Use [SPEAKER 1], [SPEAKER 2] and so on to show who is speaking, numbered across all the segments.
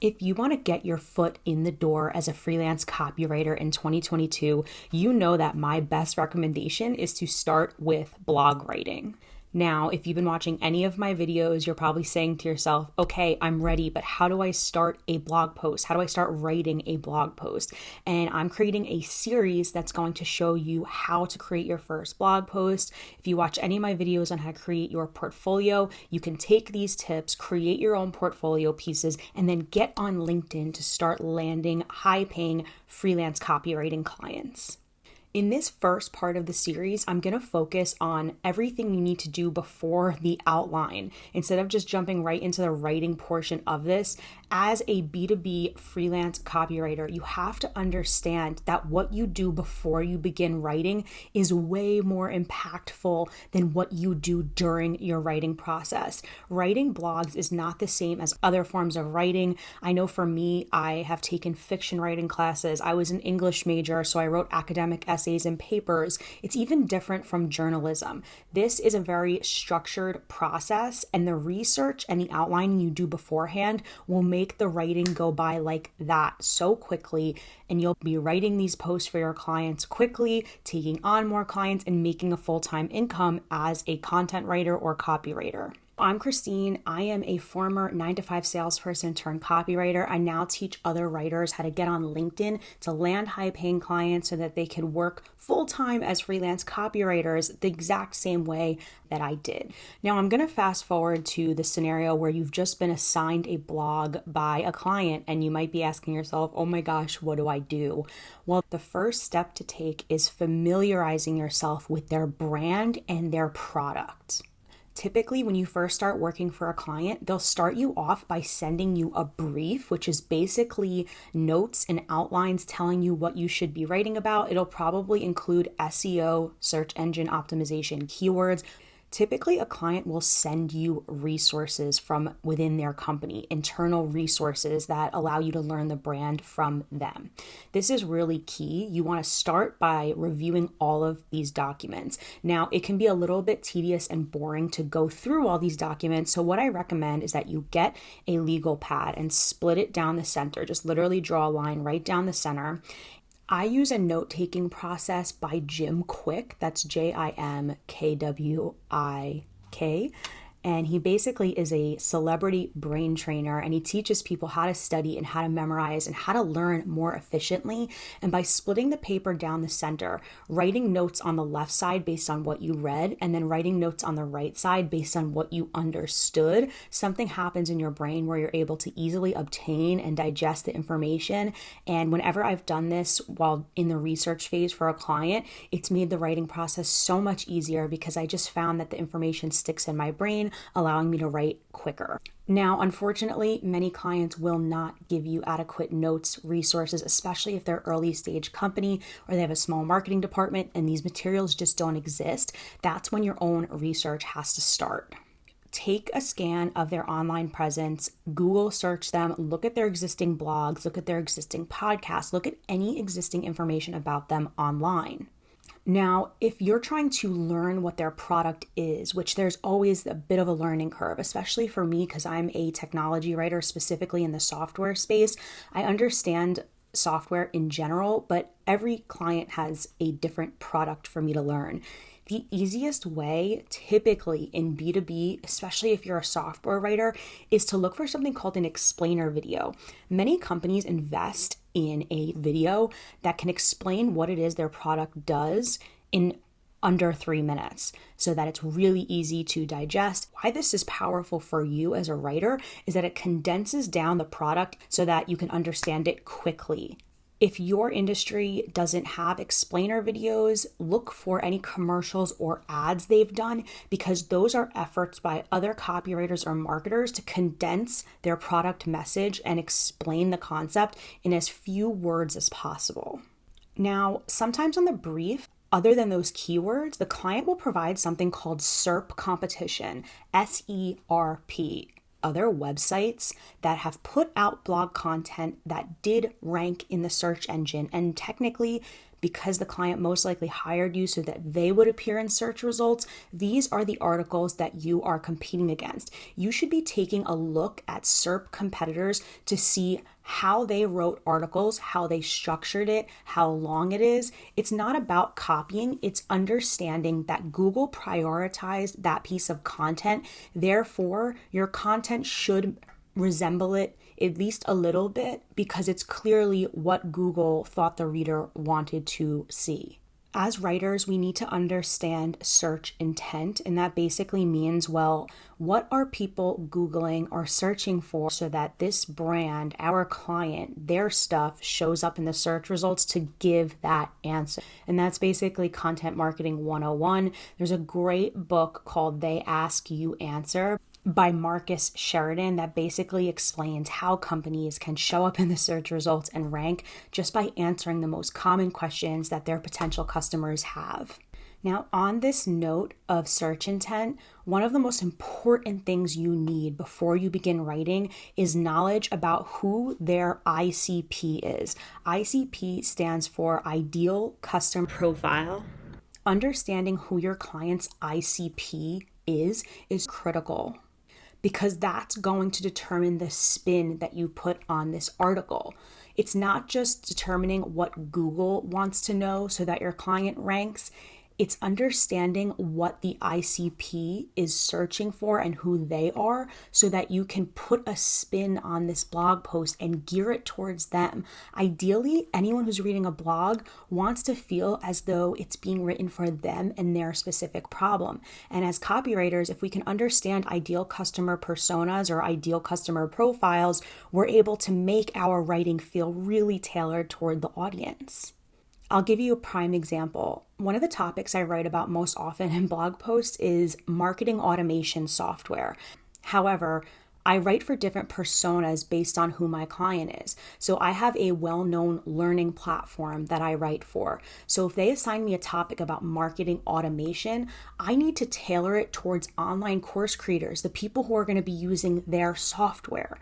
[SPEAKER 1] If you want to get your foot in the door as a freelance copywriter in 2022, you know that my best recommendation is to start with blog writing. Now, if you've been watching any of my videos, you're probably saying to yourself, okay, I'm ready, but how do I start a blog post? How do I start writing a blog post? And I'm creating a series that's going to show you how to create your first blog post. If you watch any of my videos on how to create your portfolio, you can take these tips, create your own portfolio pieces, and then get on LinkedIn to start landing high-paying freelance copywriting clients. In this first part of the series, I'm going to focus on everything you need to do before the outline. Instead of just jumping right into the writing portion of this, as a B2B freelance copywriter, you have to understand that what you do before you begin writing is way more impactful than what you do during your writing process. Writing blogs is not the same as other forms of writing. I know for me, I have taken fiction writing classes. I was an English major, so I wrote academic essays and papers. It's even different from journalism. This is a very structured process, and the research and the outlining you do beforehand will make the writing go by like that so quickly, and you'll be writing these posts for your clients quickly, taking on more clients, and making a full-time income as a content writer or copywriter. I'm Christine. I am a former 9-to-5 salesperson turned copywriter. I now teach other writers how to get on LinkedIn to land high-paying clients so that they can work full-time as freelance copywriters the exact same way that I did. Now, I'm going to fast forward to the scenario where you've just been assigned a blog by a client and you might be asking yourself, oh my gosh, what do I do? Well, the first step to take is familiarizing yourself with their brand and their product. Typically, when you first start working for a client, they'll start you off by sending you a brief, which is basically notes and outlines telling you what you should be writing about. It'll probably include SEO, search engine optimization, keywords. Typically, a client will send you resources from within their company, internal resources that allow you to learn the brand from them. This is really key. You want to start by reviewing all of these documents. Now, it can be a little bit tedious and boring to go through all these documents. So what I recommend is that you get a legal pad and split it down the center. Just literally draw a line right down the center. I use a note-taking process by Jim Kwik. That's Jimkwik. And he basically is a celebrity brain trainer, and he teaches people how to study and how to memorize and how to learn more efficiently. And by splitting the paper down the center, writing notes on the left side based on what you read, and then writing notes on the right side based on what you understood, something happens in your brain where you're able to easily obtain and digest the information. And whenever I've done this while in the research phase for a client, it's made the writing process so much easier because I just found that the information sticks in my brain, allowing me to write quicker. Now, unfortunately, many clients will not give you adequate notes, resources, especially if they're an early stage company or they have a small marketing department and these materials just don't exist. That's when your own research has to start. Take a scan of their online presence, Google search them, look at their existing blogs, look at their existing podcasts, look at any existing information about them online. Now, if you're trying to learn what their product is, which there's always a bit of a learning curve, especially for me because I'm a technology writer specifically in the software space, I understand software in general, but every client has a different product for me to learn. The easiest way, typically in B2B, especially if you're a software writer, is to look for something called an explainer video. Many companies invest in a video that can explain what it is their product does in under 3 minutes so that it's really easy to digest. Why this is powerful for you as a writer is that it condenses down the product so that you can understand it quickly. If your industry doesn't have explainer videos, look for any commercials or ads they've done because those are efforts by other copywriters or marketers to condense their product message and explain the concept in as few words as possible. Now, sometimes on the brief, other than those keywords, the client will provide something called SERP competition, SERP. Other websites that have put out blog content that did rank in the search engine, and technically because the client most likely hired you so that they would appear in search results, these are the articles that you are competing against. You should be taking a look at SERP competitors to see how they wrote articles, how they structured it, how long it is. It's not about copying, it's understanding that Google prioritized that piece of content. Therefore, your content should resemble it at least a little bit because it's clearly what Google thought the reader wanted to see. As writers, we need to understand search intent, and that basically means, well, what are people Googling or searching for so that this brand, our client, their stuff shows up in the search results to give that answer. And that's basically Content Marketing 101. There's a great book called They Ask, You Answer by Marcus Sheridan that basically explains how companies can show up in the search results and rank just by answering the most common questions that their potential customers have. Now, on this note of search intent, one of the most important things you need before you begin writing is knowledge about who their ICP is. ICP stands for Ideal Customer Profile. Understanding who your client's ICP is critical, because that's going to determine the spin that you put on this article. It's not just determining what Google wants to know so that your client ranks. It's understanding what the ICP is searching for and who they are so that you can put a spin on this blog post and gear it towards them. Ideally, anyone who's reading a blog wants to feel as though it's being written for them and their specific problem. And as copywriters, if we can understand ideal customer personas or ideal customer profiles, we're able to make our writing feel really tailored toward the audience. I'll give you a prime example. One of the topics I write about most often in blog posts is marketing automation software. However, I write for different personas based on who my client is. So I have a well-known learning platform that I write for. So if they assign me a topic about marketing automation, I need to tailor it towards online course creators, the people who are going to be using their software.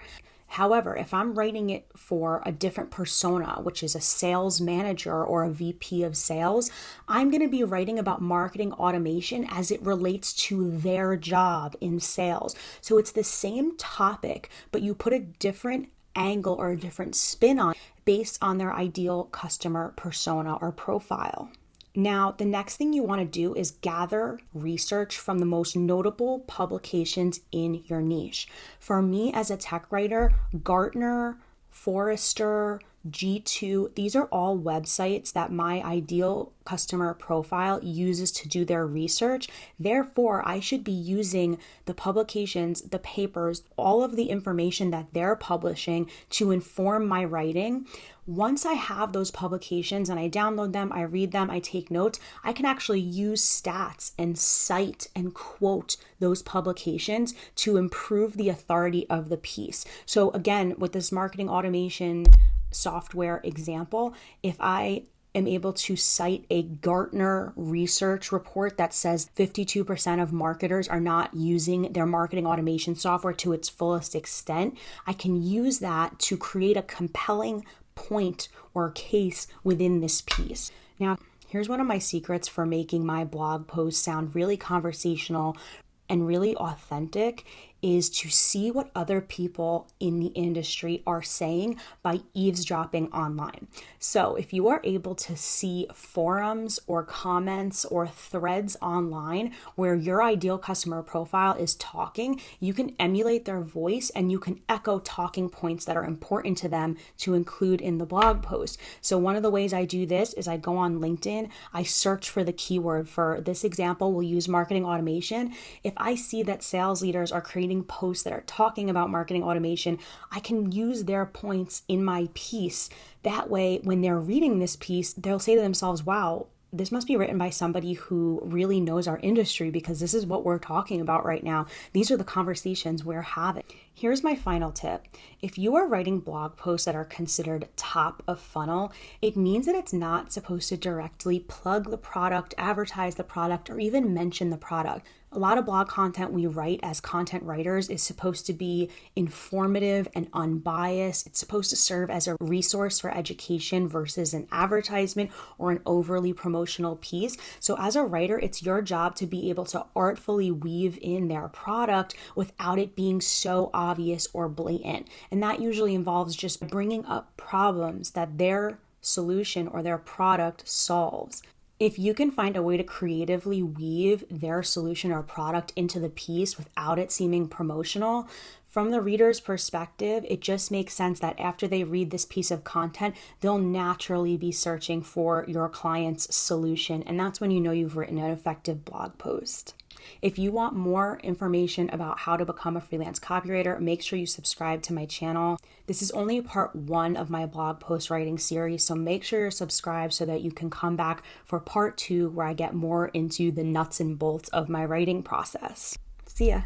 [SPEAKER 1] However, if I'm writing it for a different persona, which is a sales manager or a VP of sales, I'm going to be writing about marketing automation as it relates to their job in sales. So it's the same topic, but you put a different angle or a different spin on it based on their ideal customer persona or profile. Now, the next thing you want to do is gather research from the most notable publications in your niche. For me as a tech writer, Gartner, Forrester, G2, these are all websites that my ideal customer profile uses to do their research. Therefore, I should be using the publications, the papers, all of the information that they're publishing to inform my writing. Once I have those publications and I download them, I read them, I take notes, I can actually use stats and cite and quote those publications to improve the authority of the piece. So again, with this marketing automation software example, if I am able to cite a Gartner research report that says 52% of marketers are not using their marketing automation software to its fullest extent, I can use that to create a compelling point or case within this piece. Now, here's one of my secrets for making my blog posts sound really conversational and really authentic is to see what other people in the industry are saying by eavesdropping online. So if you are able to see forums or comments or threads online where your ideal customer profile is talking, you can emulate their voice and you can echo talking points that are important to them to include in the blog post. So one of the ways I do this is I go on LinkedIn, I search for the keyword. For this example, we'll use marketing automation. If I see that sales leaders are creating posts that are talking about marketing automation, I can use their points in my piece. That way, when they're reading this piece, they'll say to themselves, wow, this must be written by somebody who really knows our industry because this is what we're talking about right now. These are the conversations we're having. Here's my final tip. If you are writing blog posts that are considered top of funnel, it means that it's not supposed to directly plug the product, advertise the product, or even mention the product. A lot of blog content we write as content writers is supposed to be informative and unbiased. It's supposed to serve as a resource for education versus an advertisement or an overly promotional piece. So as a writer, it's your job to be able to artfully weave in their product without it being so obvious or blatant. And that usually involves just bringing up problems that their solution or their product solves. If you can find a way to creatively weave their solution or product into the piece without it seeming promotional, from the reader's perspective, it just makes sense that after they read this piece of content, they'll naturally be searching for your client's solution. And that's when you know you've written an effective blog post. If you want more information about how to become a freelance copywriter, make sure you subscribe to my channel. This is only part 1 of my blog post writing series, so make sure you're subscribed so that you can come back for part 2 where I get more into the nuts and bolts of my writing process. See ya.